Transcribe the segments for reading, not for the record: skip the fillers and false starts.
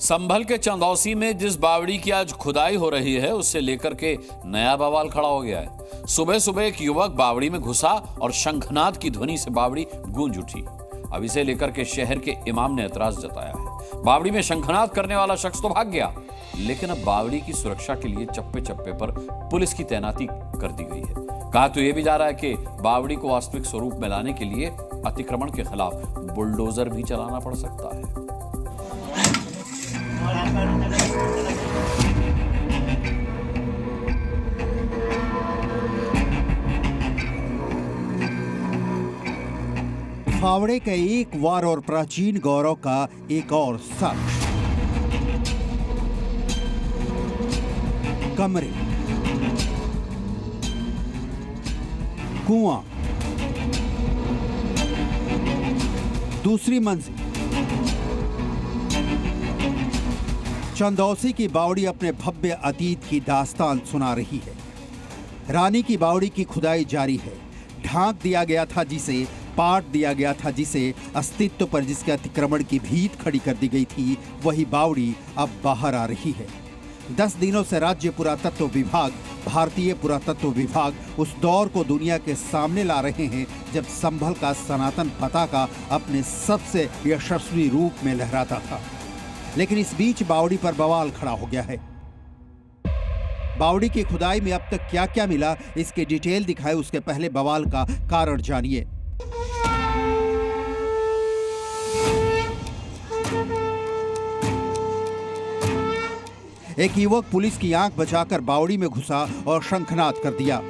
संभल के चंदौसी में जिस बावड़ी की आज खुदाई हो रही है उससे लेकर के नया बवाल खड़ा हो गया है। सुबह सुबह एक युवक बावड़ी में घुसा और शंखनाद की ध्वनि से बावड़ी गूंज उठी। अब इसे लेकर के शहर के इमाम ने एतराज जताया है। बावड़ी में शंखनाद करने वाला शख्स तो भाग गया, लेकिन अब बावड़ी की सुरक्षा के लिए चप्पे चप्पे पर पुलिस की तैनाती कर दी गई है। कहा तो यह भी जा रहा है कि बावड़ी को वास्तविक स्वरूप में लाने के लिए अतिक्रमण के खिलाफ बुलडोजर भी चलाना पड़ सकता है। फावड़े के एक वार और प्राचीन गौरव का एक और साक्ष्य। कमरे, कुआं, दूसरी मंजिल। चंदौसी की बावड़ी अपने भव्य अतीत की दास्तान सुना रही है। रानी की बावड़ी की खुदाई जारी है। ढांक दिया गया था जिसे, पाट दिया गया था जिसे, अस्तित्व पर जिसके अतिक्रमण की भीत खड़ी कर दी गई थी, वही बावड़ी अब बाहर आ रही है। 10 दिनों से राज्य पुरातत्व विभाग, भारतीय पुरातत्व विभाग उस दौर को दुनिया के सामने ला रहे हैं जब संभल का सनातन पताका अपने सबसे यशस्वी रूप में लहराता था। लेकिन इस बीच बावड़ी पर बवाल खड़ा हो गया है। बावड़ी की खुदाई में अब तक क्या क्या मिला, इसके डिटेल दिखाए उसके पहले बवाल का कारण जानिए। एक युवक पुलिस की आंख बचाकर बावड़ी में घुसा और शंखनाद कर दिया।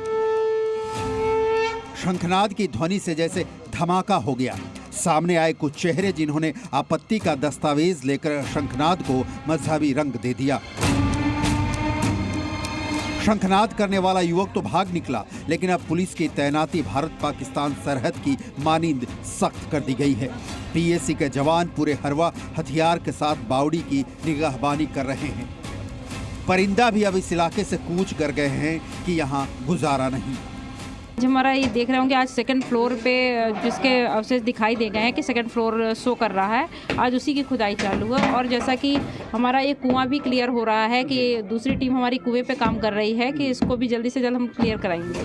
शंखनाद की ध्वनि से जैसे धमाका हो गया। सामने आए कुछ चेहरे जिन्होंने आपत्ति का दस्तावेज लेकर शंखनाद को मजहबी रंग दे दिया। शंखनाद करने वाला युवक तो भाग निकला, लेकिन अब पुलिस की तैनाती भारत पाकिस्तान सरहद की मानिंद सख्त कर दी गई है। पीएसी के जवान पूरे हरवा हथियार के साथ बावड़ी की निगाहबानी कर रहे हैं। परिंदा भी अब इस इलाके से कूच कर गए हैं कि यहाँ गुजारा नहीं। हमारा ये देख रहे होंगे आज सेकंड फ्लोर पे जिसके अवशेष दिखाई दे गए हैं कि सेकंड फ्लोर शो कर रहा है, आज उसी की खुदाई चालू है। और जैसा कि हमारा ये कुआं भी क्लियर हो रहा है कि दूसरी टीम हमारी कुएं पे काम कर रही है कि इसको भी जल्दी से जल्द हम क्लियर कराएंगे।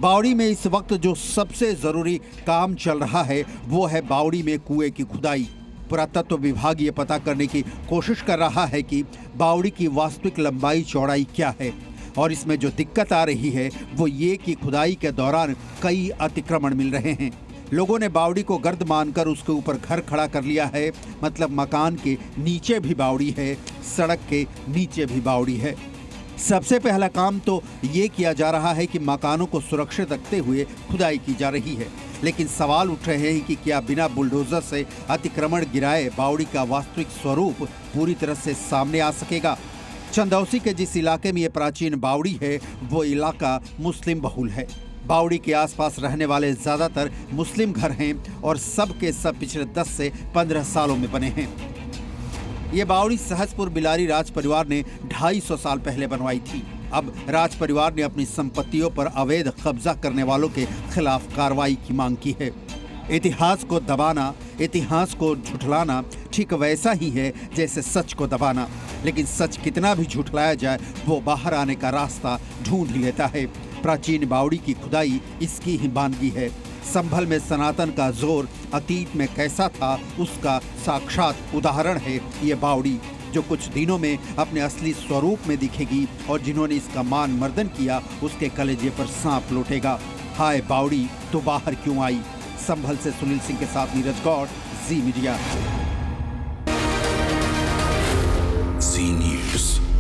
बावड़ी में इस वक्त जो सबसे जरूरी काम चल रहा है वो है बावड़ी में कुएं की खुदाई। पुरातत्व विभाग ये पता करने की कोशिश कर रहा है कि बावड़ी की वास्तविक लंबाई चौड़ाई क्या है, और इसमें जो दिक्कत आ रही है वो ये कि खुदाई के दौरान कई अतिक्रमण मिल रहे हैं। लोगों ने बावड़ी को गर्द मानकर उसके ऊपर घर खड़ा कर लिया है, मतलब मकान के नीचे भी बावड़ी है, सड़क के नीचे भी बावड़ी है। सबसे पहला काम तो ये किया जा रहा है कि मकानों को सुरक्षित रखते हुए खुदाई की जा रही है। लेकिन सवाल उठ रहे हैं कि क्या बिना बुलडोजर से अतिक्रमण गिराए बावड़ी का वास्तविक स्वरूप पूरी तरह से सामने आ सकेगा। चंदौसी के जिस इलाके में ये प्राचीन बावड़ी है वो इलाका मुस्लिम बहुल है। बावड़ी के आसपास रहने वाले ज्यादातर मुस्लिम घर हैं और सब के सब पिछले 10 से 15 सालों में बने हैं। ये बावड़ी सहजपुर बिलारी राज परिवार ने 250 साल पहले बनवाई थी। अब राज परिवार ने अपनी संपत्तियों पर अवैध कब्जा करने वालों के खिलाफ कार्रवाई की मांग की है। इतिहास को दबाना, इतिहास को झुठलाना ठीक वैसा ही है जैसे सच को दबाना। लेकिन सच कितना भी झुठलाया जाए वो बाहर आने का रास्ता ढूंढ ही लेता है। प्राचीन बावड़ी की खुदाई इसकी ही बानगी है। संभल में सनातन का जोर अतीत में कैसा था उसका साक्षात उदाहरण है ये बावड़ी, जो कुछ दिनों में अपने असली स्वरूप में दिखेगी और जिन्होंने इसका मान मर्दन किया उसके कलेजे पर सांप लौटेगा। हाय बावड़ी तो बाहर क्यों आई। संभल से सुनील सिंह के साथ नीरज गौड़, जी मीडिया। जी न्यूज़।